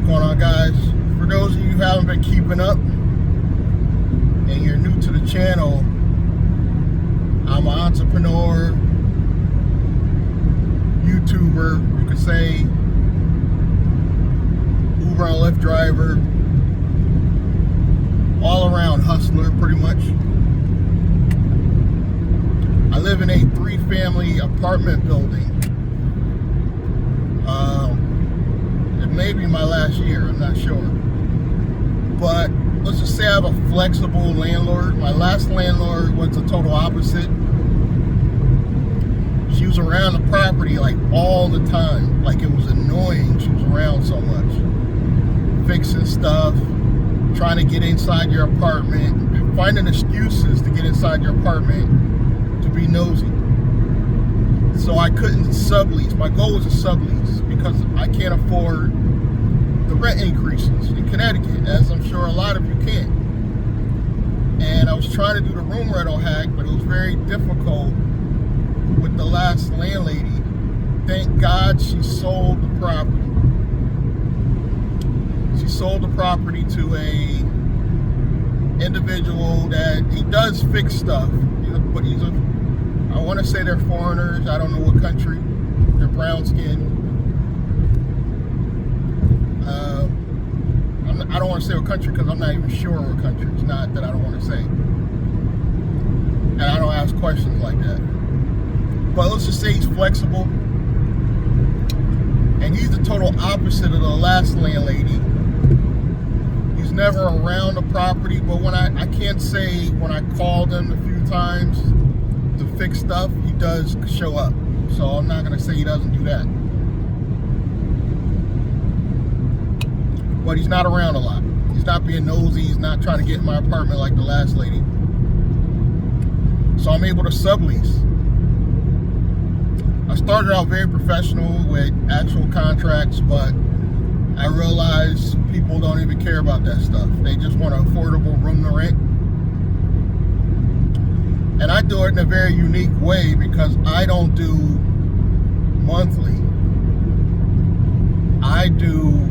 going on, guys? For those of you who haven't been keeping up and you're new to the channel, I'm an entrepreneur, YouTuber, you could say, Uber and Lyft driver, all around hustler pretty much. I live in a 3-family apartment building. It may be my last year, I'm not sure. But let's just say I have a flexible landlord. My last landlord was the total opposite. She was around the property like all the time. Like it was annoying she was around so much. Fixing stuff, trying to get inside your apartment, finding excuses to get inside your apartment to be nosy. So I couldn't sublease. My goal was to sublease because I can't afford the rent increases in Connecticut, as I'm sure a lot of you can't. And I was trying to do the room rental hack, but it was very difficult with the last landlady. Thank God she sold the property. She sold the property to a individual that he does fix stuff, but he's a, I want to say they're foreigners. I don't know what country. They're brown skinned. I don't want to say what country because I'm not even sure what country. It's not that I don't want to say. And I don't ask questions like that. But let's just say he's flexible. And he's the total opposite of the last landlady. He's never around the property, but when I can't say when I called him a few times to fix stuff, he does show up. So I'm not going to say he doesn't do that. But he's not around a lot. He's not being nosy. He's not trying to get in my apartment like the last lady. So I'm able to sublease. I started out very professional with actual contracts, but I realized people don't even care about that stuff. They just want an affordable room to rent. And I do it in a very unique way because I don't do monthly. I do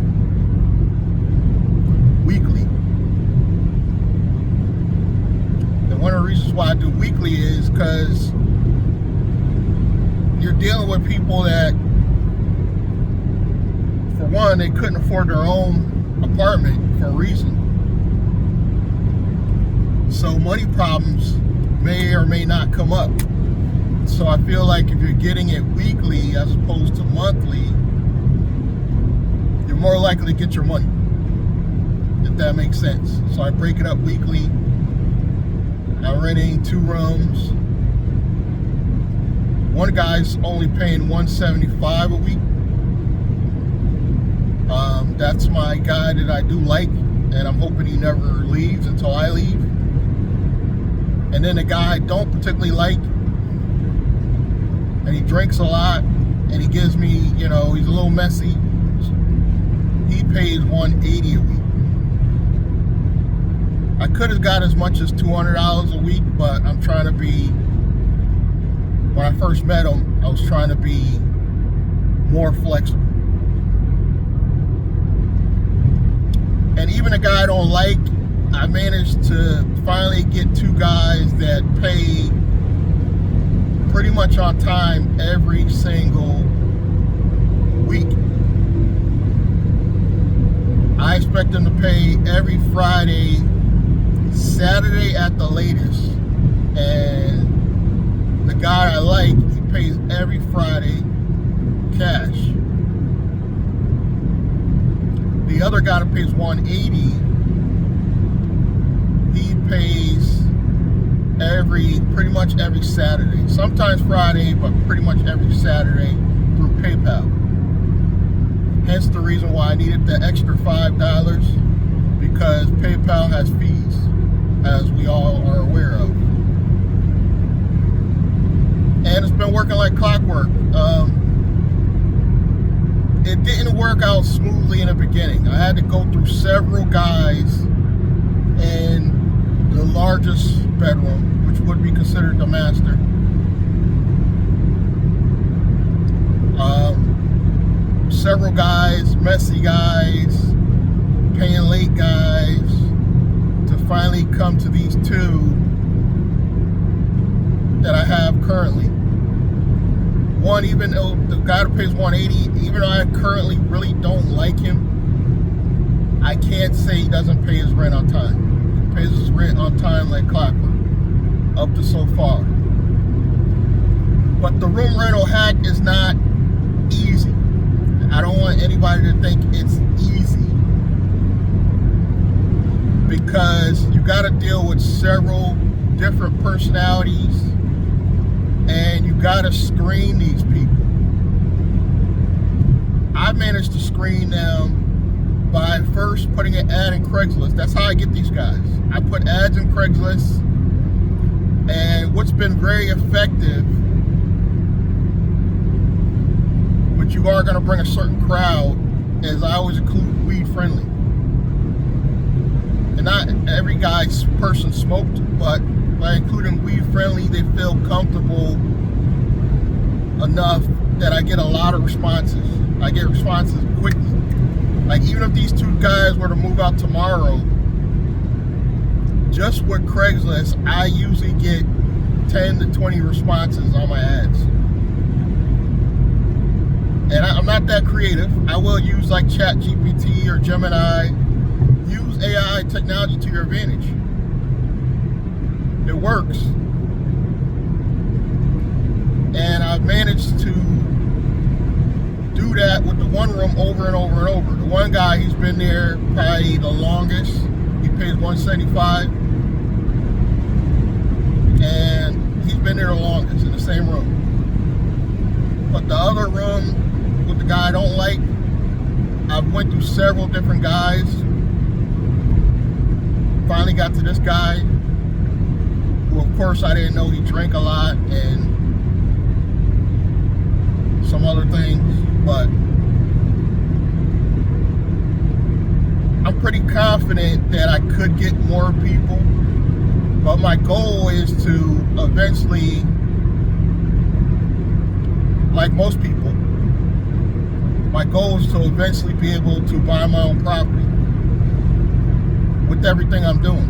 weekly. And one of the reasons why I do weekly is because you're dealing with people that, for one, they couldn't afford their own apartment for a reason. So money problems may or may not come up. So I feel like if you're getting it weekly as opposed to monthly, you're more likely to get your money, if that makes sense. So I break it up weekly. I'm renting 2 rooms. One guy's only paying $175 a week. That's my guy that I do like, and I'm hoping he never leaves until I leave. And then the guy I don't particularly like, and he drinks a lot, and he gives me, he's a little messy. He pays $180 a week. I could have got as much as $200 a week, but I'm trying to be, when I first met him, I was trying to be more flexible. And even a guy I don't like, I managed to finally get 2 guys that pay pretty much on time every single week. I expect them to pay every Friday, Saturday at the latest. And the guy I like, he pays every Friday cash. The other guy that pays $180, he pays pretty much every Saturday. Sometimes Friday, but pretty much every Saturday through PayPal. Hence the reason why I needed the extra $5, because PayPal has fees, as we all are aware of. And it's been working like clockwork. It didn't work out smoothly in the beginning. I had to go through several guys in the largest bedroom, which would be considered the master. Several guys, messy guys, paying late guys to finally come to these two that I have currently. One, even though the guy that pays $180, even though I currently really don't like him, I can't say he doesn't pay his rent on time. He pays his rent on time like clockwork, up to so far. But the room rental hack is not easy. I don't want anybody to think it's easy, because you got to deal with several different personalities, and you got to screen these people. I managed to screen them by first putting an ad in Craigslist. That's how I get these guys. I put ads in Craigslist, and what's been very effective, but you are going to bring a certain crowd, is I always include weed friendly. And not every person smoked, but by including weed friendly, they feel comfortable enough that I get a lot of responses. I get responses quickly. Like, even if these two guys were to move out tomorrow, just with Craigslist, I usually get 10 to 20 responses on my ads. And I'm not that creative. I will use like ChatGPT or Gemini. Use AI technology to your advantage. It works. And I've managed to do that with the one room over and over and over. The one guy, he's been there probably the longest. He pays $175, and he's been there the longest in the same room. But the other room with the guy I don't like, I've went through several different guys. Finally got to this guy, who of course I didn't know he drank a lot and some other things, but I'm pretty confident that I could get more people. But my goal is to eventually, like most people, my goal is to eventually be able to buy my own property with everything I'm doing,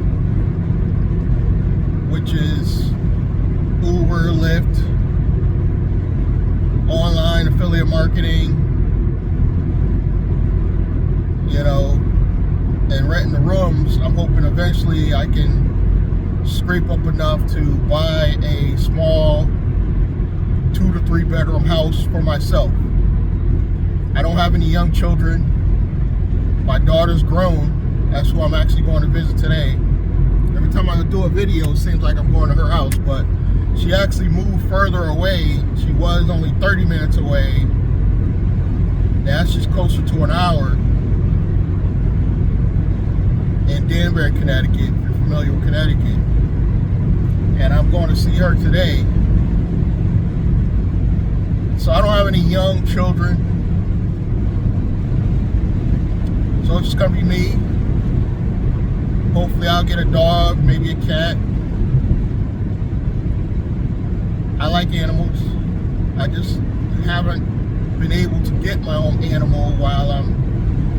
which is Uber, Lyft, online affiliate marketing, and renting the rooms. I'm hoping eventually I can scrape up enough to buy a small 2 to 3 bedroom house for myself. I don't have any young children. My daughter's grown. That's who I'm actually going to visit today. Every time I do a video, it seems like I'm going to her house, but she actually moved further away. She was only 30 minutes away. Now she's closer to an hour in Danbury, Connecticut, if you're familiar with Connecticut. And I'm going to see her today. So I don't have any young children. So it's just going to be me. Hopefully I'll get a dog, maybe a cat. I like animals. I just haven't been able to get my own animal while I'm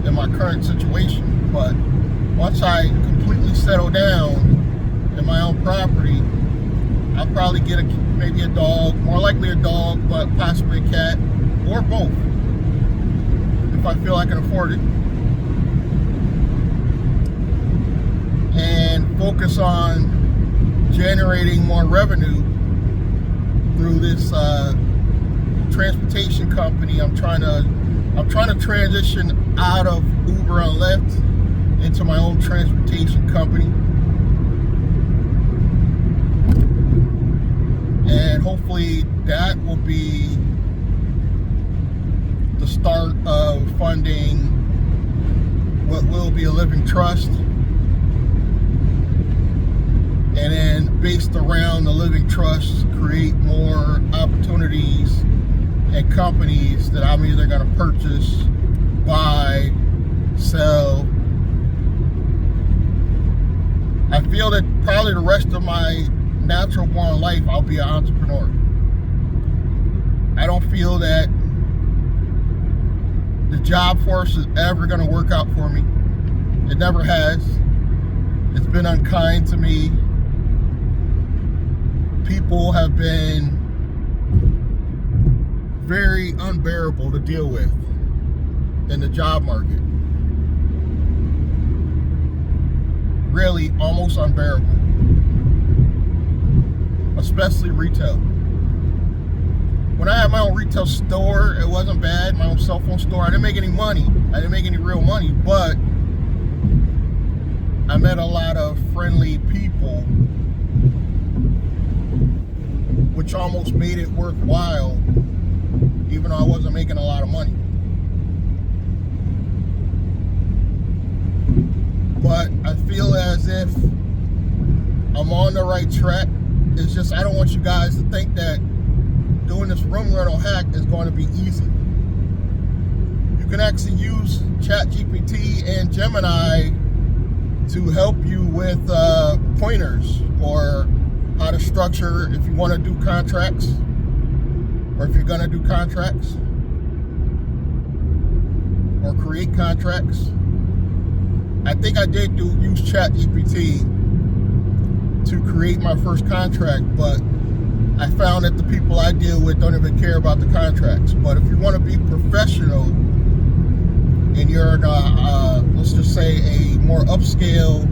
in my current situation. But once I completely settle down in my own property, I'll probably get maybe a dog, more likely a dog, but possibly a cat, or both, if I feel I can afford it. And focus on generating more revenue through this transportation company. I'm trying to transition out of Uber and Lyft into my own transportation company, and hopefully that will be the start of funding what will be a living trust. And then based around the living trust, create more opportunities and companies that I'm either going to purchase, buy, sell. I feel that probably the rest of my natural born life I'll be an entrepreneur. I don't feel that the job force is ever going to work out for me. It never has. It's been unkind to me. People have been very unbearable to deal with in the job market. Really almost unbearable. Especially retail. When I had my own retail store, it wasn't bad. My own cell phone store. I didn't make any money. I didn't make any real money, but I met a lot of friendly people, which almost made it worthwhile, even though I wasn't making a lot of money. But I feel as if I'm on the right track. It's just I don't want you guys to think that doing this room rental hack is going to be easy. You can actually use ChatGPT and Gemini to help you with pointers or how to structure if you want to do contracts or if you're going to do contracts or create contracts. I think I did use ChatGPT to create my first contract, but I found that the people I deal with don't even care about the contracts. But if you want to be professional and you're in let's just say a more upscale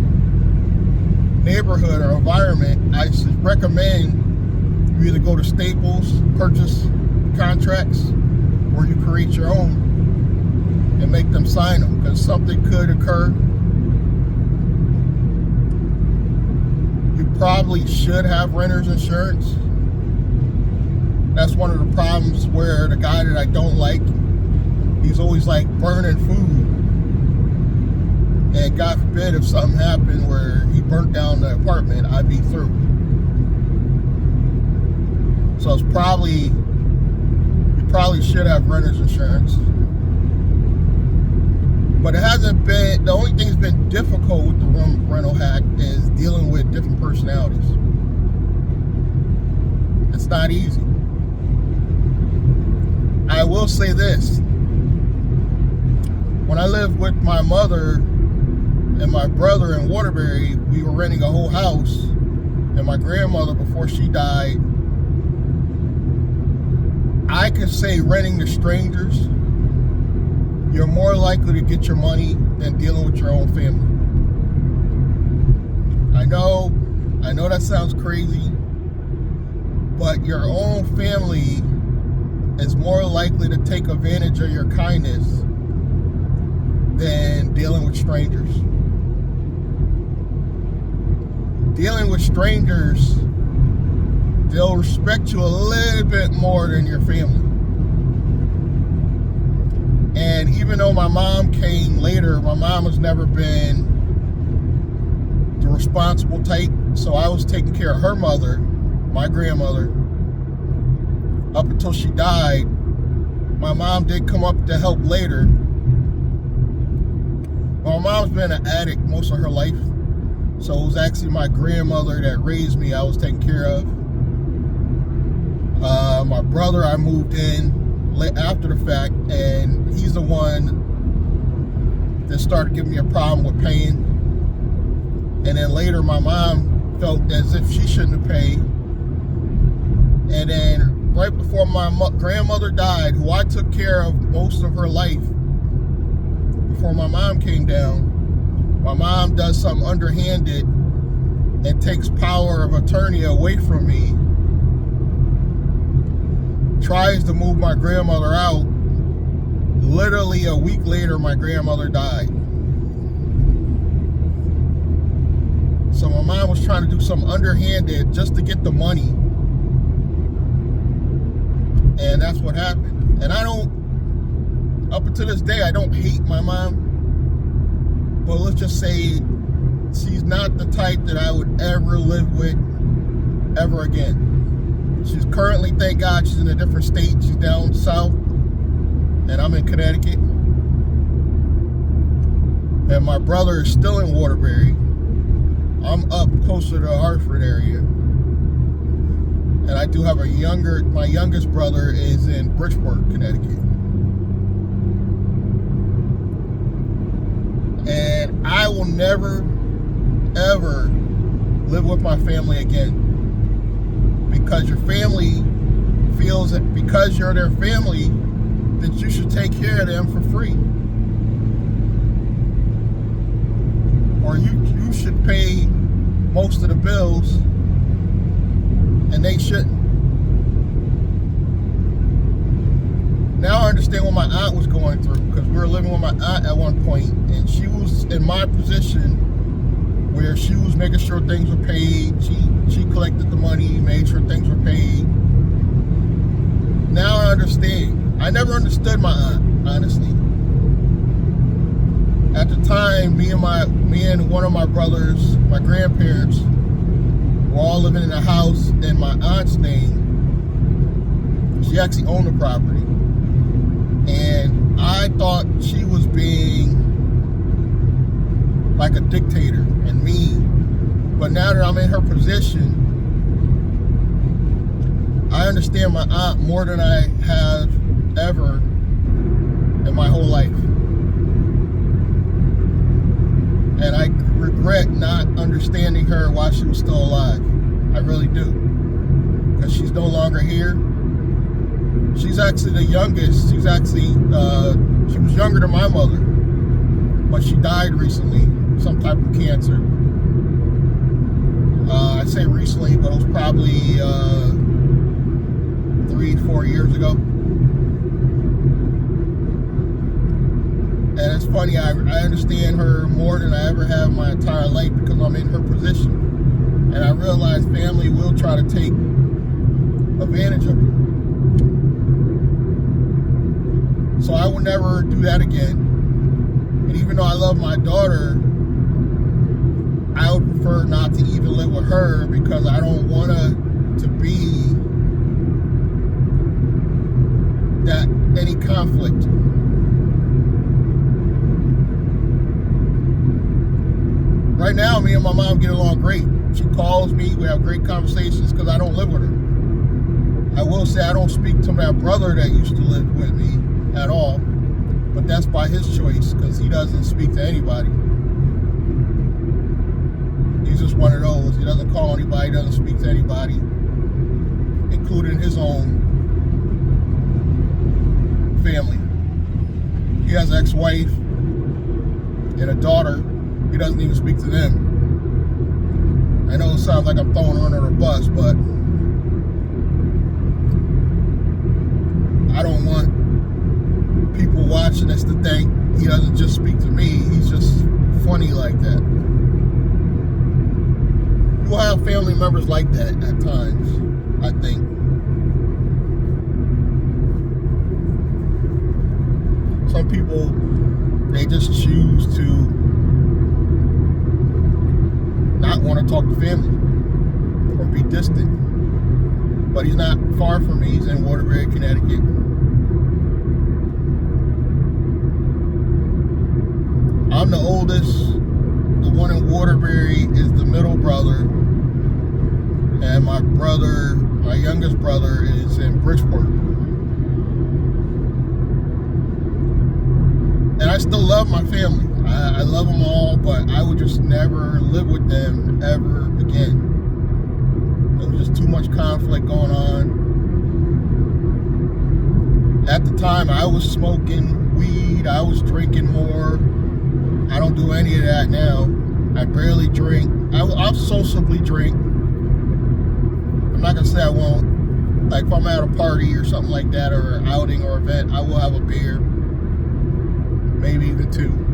neighborhood or environment, I recommend you either go to Staples, purchase contracts, or you create your own and make them sign them, because something could occur. You probably should have renter's insurance. That's one of the problems where the guy that I don't like, he's always like burning food. And God forbid if something happened where he burnt down the apartment, I'd be through. So you probably should have renter's insurance. But it hasn't been, the only thing that's been difficult with the room rental hack is dealing with different personalities. It's not easy. I will say this. When I lived with my mother and my brother in Waterbury, we were renting a whole house, and my grandmother, before she died, I could say renting to strangers, you're more likely to get your money than dealing with your own family. I know that sounds crazy, but your own family is more likely to take advantage of your kindness than dealing with strangers. Dealing with strangers, they'll respect you a little bit more than your family. And even though my mom came later, my mom has never been the responsible type. So I was taking care of her mother, my grandmother, up until she died. My mom did come up to help later. My mom's been an addict most of her life. So it was actually my grandmother that raised me I was taking care of. My brother, I moved in after the fact, and he's the one that started giving me a problem with paying. And then later my mom felt as if she shouldn't have paid. And then right before my grandmother died, who I took care of most of her life, before my mom came down, my mom does something underhanded and takes power of attorney away from me, tries to move my grandmother out. Literally a week later, my grandmother died. So my mom was trying to do something underhanded just to get the money. And that's what happened. And up until this day, I don't hate my mom. But let's just say she's not the type that I would ever live with ever again. She's currently, thank God, she's in a different state. She's down south, and I'm in Connecticut. And my brother is still in Waterbury. I'm up closer to the Hartford area. And I do have my youngest brother is in Bridgeport, Connecticut. And And I will never, ever live with my family again. Because your family feels that because you're their family, that you should take care of them for free. Or you should pay most of the bills and they shouldn't. Now I understand what my aunt was going through, because we were living with my aunt at one point, and she was in my position where she was making sure things were paid. She collected the money, made sure things were paid. Now I understand. I never understood my aunt, honestly. At the time, me and one of my brothers, my grandparents, were all living in a house in my aunt's name. She actually owned the property. And I thought she was being like a dictator and mean. But now that I'm in her position, I understand my aunt more than I have ever in my whole life. And I regret not understanding her while she was still alive. I really do. Because she's no longer here. She's actually the youngest. She was younger than my mother. But she died recently, some type of cancer. I say recently, but it was probably 3-4 years ago. And it's funny, I understand her more than I ever have in my entire life because I'm in her position. And I realize family will try to take advantage of you. So I will never do that again. And even though I love my daughter, I would prefer not to even live with her because I don't want to be that any conflict. Right now, me and my mom get along great. She calls me, we have great conversations because I don't live with her. I will say I don't speak to my brother that used to live with me at all, but that's by his choice because he doesn't speak to anybody. He's just one of those. He doesn't call anybody, doesn't speak to anybody, including his own family. He has an ex-wife and a daughter. He doesn't even speak to them. I know it sounds like I'm throwing her under the bus, but I don't want people watching this to think he doesn't just speak to me. He's just funny like that. You will have family members like that at times, I think. Some people, they just choose to not want to talk to family or be distant. But he's not far from me. He's in Waterbury, Connecticut. I'm the oldest. The one in Waterbury is the middle brother. And my youngest brother is in Bridgeport. And I still love my family. I love them all, but I would just never live with them ever again. There was just too much conflict going on. At the time, I was smoking weed. I was drinking more. I don't do any of that now. I barely drink. I'll sociably drink. I'm not going to say I won't. Like if I'm at a party or something like that, or an outing or event, I will have a beer. Maybe even 2.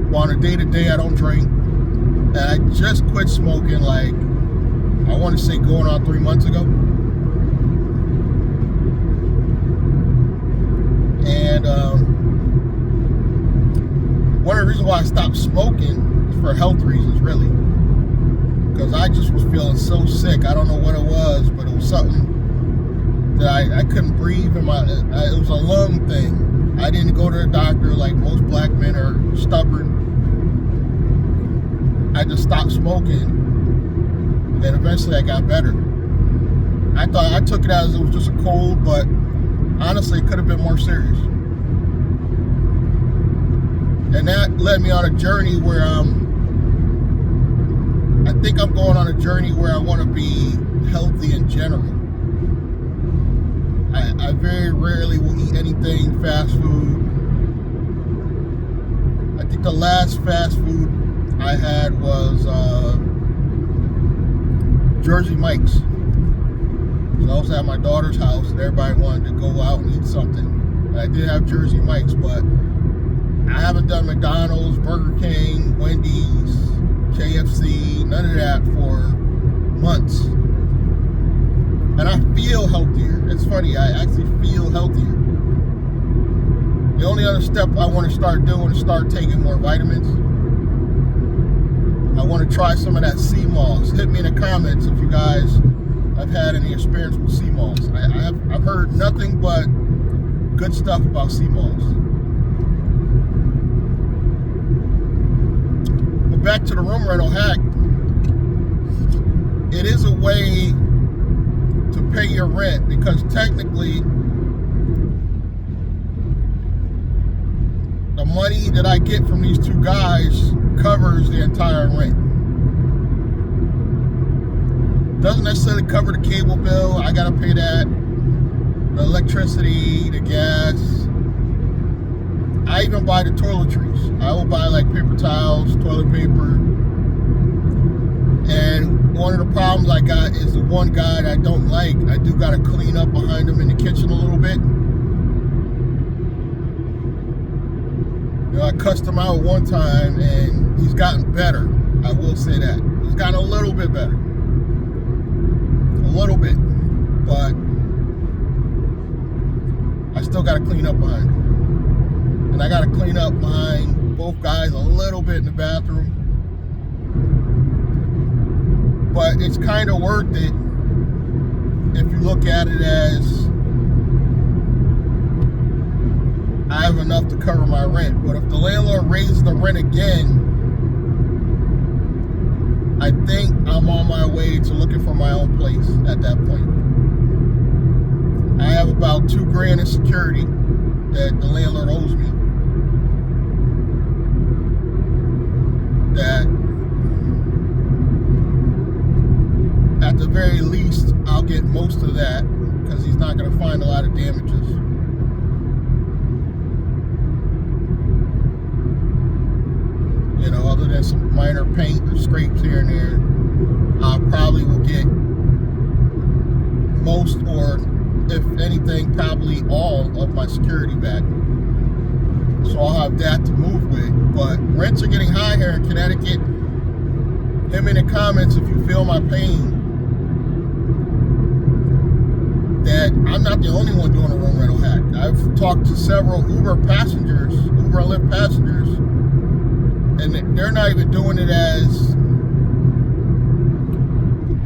Well, on a day-to-day, I don't drink. And I just quit smoking, like, I want to say going on 3 months ago. And one of the reasons why I stopped smoking is for health reasons, really. Because I just was feeling so sick. I don't know what it was, but it was something that I couldn't breathe in my, it was a lung thing. I didn't go to the doctor like most black men are stubborn. I just stopped smoking, and eventually I got better. I took it as it was just a cold, but honestly it could have been more serious. And that led me on a journey where I think I'm going on a journey where I want to be healthy in general. I very rarely will eat anything fast food. I think the last fast food I had was Jersey Mike's. So I was at my daughter's house and everybody wanted to go out and eat something. And I did have Jersey Mike's, but I haven't done McDonald's, Burger King, Wendy's, KFC, none of that for months. And I feel healthier. It's funny, I actually feel healthier. The only other step I want to start doing is start taking more vitamins. I want to try some of that sea moss. Hit me in the comments if you guys have had any experience with sea moss. I've heard nothing but good stuff about sea moss. But back to the room rental hack. It is a way to pay your rent, because technically the money that I get from these two guys covers the entire rent. Doesn't necessarily cover the cable bill. I gotta pay that, the electricity, the gas. I even buy the toiletries. I will buy like paper towels, toilet paper. And one of the problems I got is the one guy that I don't like, I do gotta clean up behind him in the kitchen a little bit. You know, I cussed him out one time and he's gotten better. I will say that. He's gotten a little bit better. A little bit. But I still gotta clean up behind him. And I gotta clean up behind both guys a little bit in the bathroom. But it's kind of worth it if you look at it as I have enough to cover my rent. But if the landlord raises the rent again, I think I'm on my way to looking for my own place at that point. I have about $2,000 in security that the landlord owes me. That at the very least, I'll get most of that because he's not going to find a lot of damages. You know, other than some minor paint or scrapes here and there, I probably will get most, or if anything, probably all of my security back. So I'll have that to move with. But rents are getting high here in Connecticut. Hit me in the comments if you feel my pain. That I'm not the only one doing a room rental hack. I've talked to several Uber passengers, Uber and Lyft passengers, and they're not even doing it as,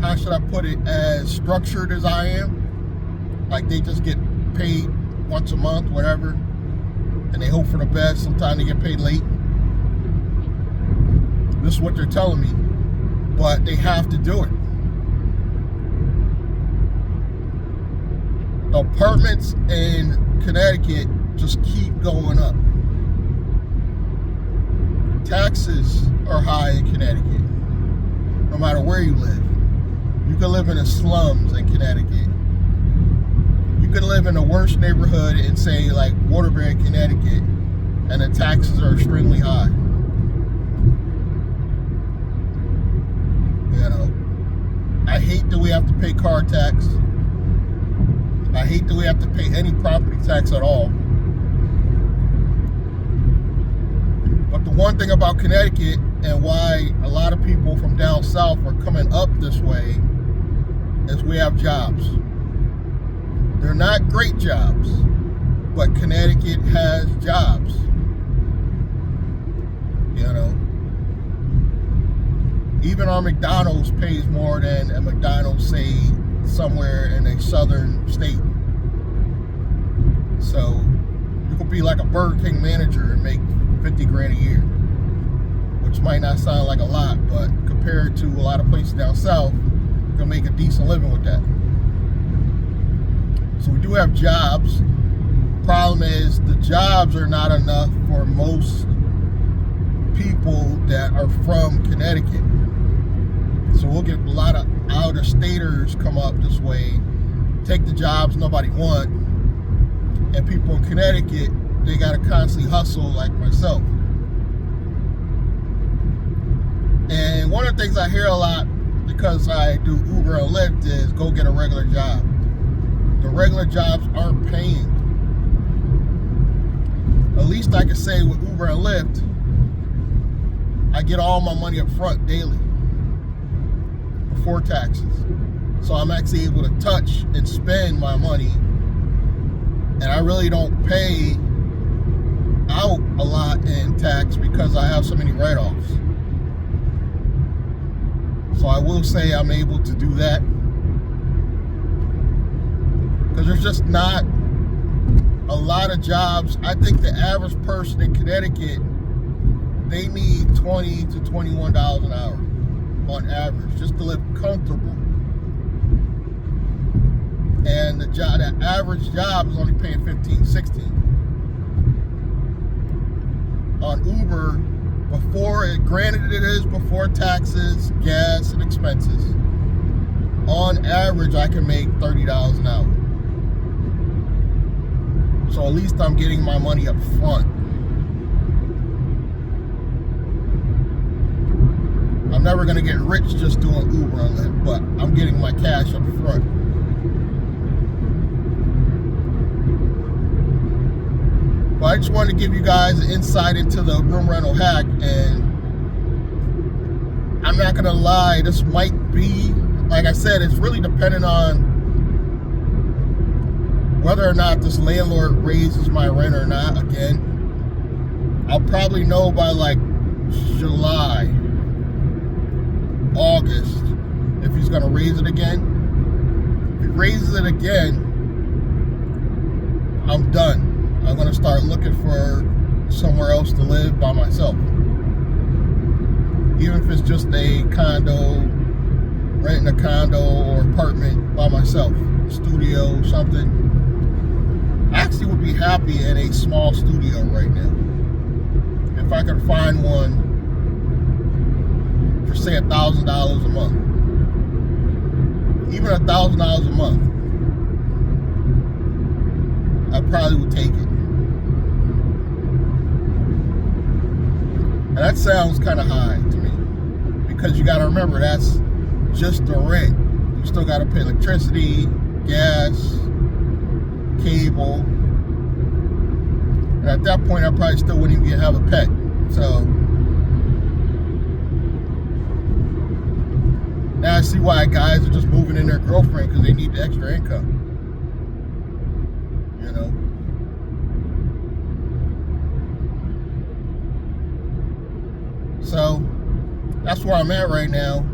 how should I put it, as structured as I am. Like they just get paid once a month, whatever, and they hope for the best. Sometimes they get paid late. This is what they're telling me, but they have to do it. Apartments in Connecticut just keep going up. Taxes are high in Connecticut, no matter where you live. You can live in the slums in Connecticut. You can live in the worst neighborhood in, say, like Waterbury, Connecticut, and the taxes are extremely high. You know, I hate that we have to pay car tax. I hate that we have to pay any property tax at all. But the one thing about Connecticut, and why a lot of people from down south are coming up this way, is we have jobs. They're not great jobs, but Connecticut has jobs. You know, even our McDonald's pays more than a McDonald's, say, somewhere in a southern state. So you could be like a Burger King manager and make $50,000 a year, which might not sound like a lot, but compared to a lot of places down south, you can make a decent living with that. So we do have jobs. Problem is the jobs are not enough for most are from Connecticut. So we'll get a lot of out-of-staters come up this way, take the jobs nobody want, and people in Connecticut, they gotta constantly hustle like myself. And one of the things I hear a lot, because I do Uber and Lyft, is go get a regular job. The regular jobs aren't paying. At least I can say with Uber and Lyft, I get all my money up front daily before taxes. So I'm actually able to touch and spend my money, and I really don't pay out a lot in tax because I have so many write-offs. So I will say I'm able to do that, because there's just not a lot of jobs. I think the average person in Connecticut, they need $20 to $21 an hour on average just to live comfortable. And the average job is only paying $15, $16. On Uber, granted it is before taxes, gas, and expenses, on average I can make $30 an hour. So at least I'm getting my money up front. I'm never gonna get rich just doing Uber and Lyft, but I'm getting my cash up front. But I just wanted to give you guys an insight into the room rental hack, and I'm not gonna lie, this might be, like I said, it's really dependent on whether or not this landlord raises my rent or not again. I'll probably know by like July, August, if he's gonna raise it again. If he raises it again, I'm done. I'm gonna start looking for somewhere else to live by myself. Even if it's just a condo, renting a condo or apartment by myself, studio, something. I actually would be happy in a small studio right now. If I could find one for say $1,000 a month. Even $1,000 a month, I probably would take it. And that sounds kind of high to me, because you got to remember, that's just the rent. You still got to pay electricity, gas, cable. And at that point, I probably still wouldn't even have a pet. So now I see why guys are just moving in their girlfriend, because they need the extra income. You know? So that's where I'm at right now.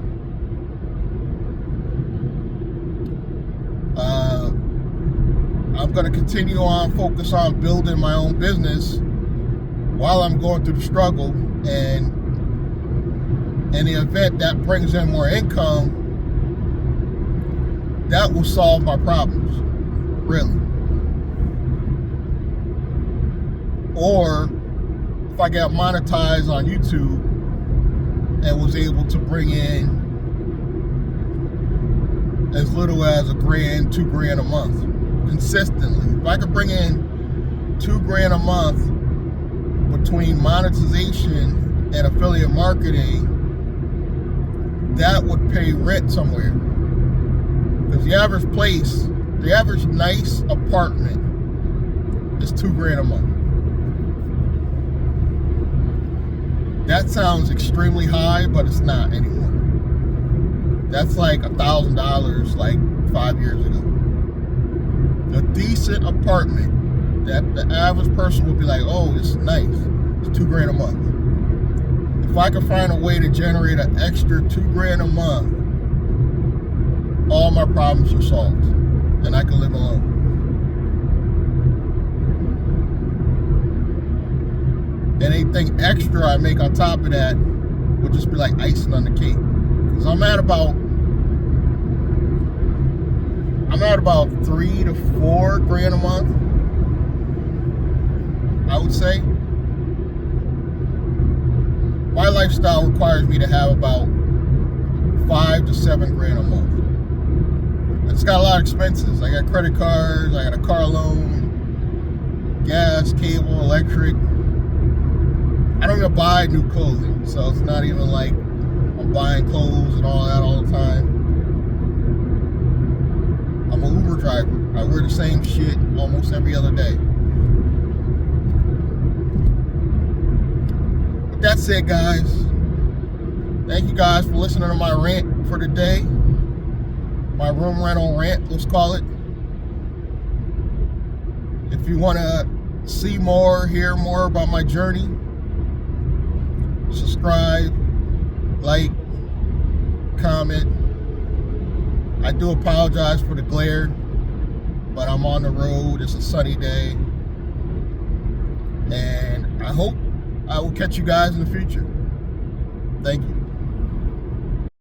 I'm going to continue on, focus on building my own business while I'm going through the struggle, and in the event that brings in more income, that will solve my problems, really. Or if I get monetized on YouTube and was able to bring in as little as $1,000, $2,000 a month consistently. If I could bring in $2,000 a month between monetization and affiliate marketing, that would pay rent somewhere. Because the average place, the average nice apartment is $2,000 a month. That sounds extremely high, but it's not anymore. That's like $1,000 like 5 years ago. A decent apartment that the average person would be like, oh, this is nice. It's $2,000 a month. If I could find a way to generate an extra $2,000 a month, all my problems are solved, and I can live alone. Anything extra I make on top of that would just be like icing on the cake. Because I'm at about $3,000 to $4,000 a month, I would say. My lifestyle requires me to have about 5 to 7 grand a month. It's got a lot of expenses. I got credit cards, I got a car loan, gas, cable, electric. I don't even buy new clothing, so it's not even like I'm buying clothes and all that all the time. I'm an Uber driver. I wear the same shit almost every other day. But that's it, guys. Thank you guys for listening to my rant for today. My room rental rant, let's call it. If you want to see more, hear more about my journey, subscribe, like, comment. I do apologize for the glare, but I'm on the road. It's a sunny day, and I hope I will catch you guys in the future. Thank you.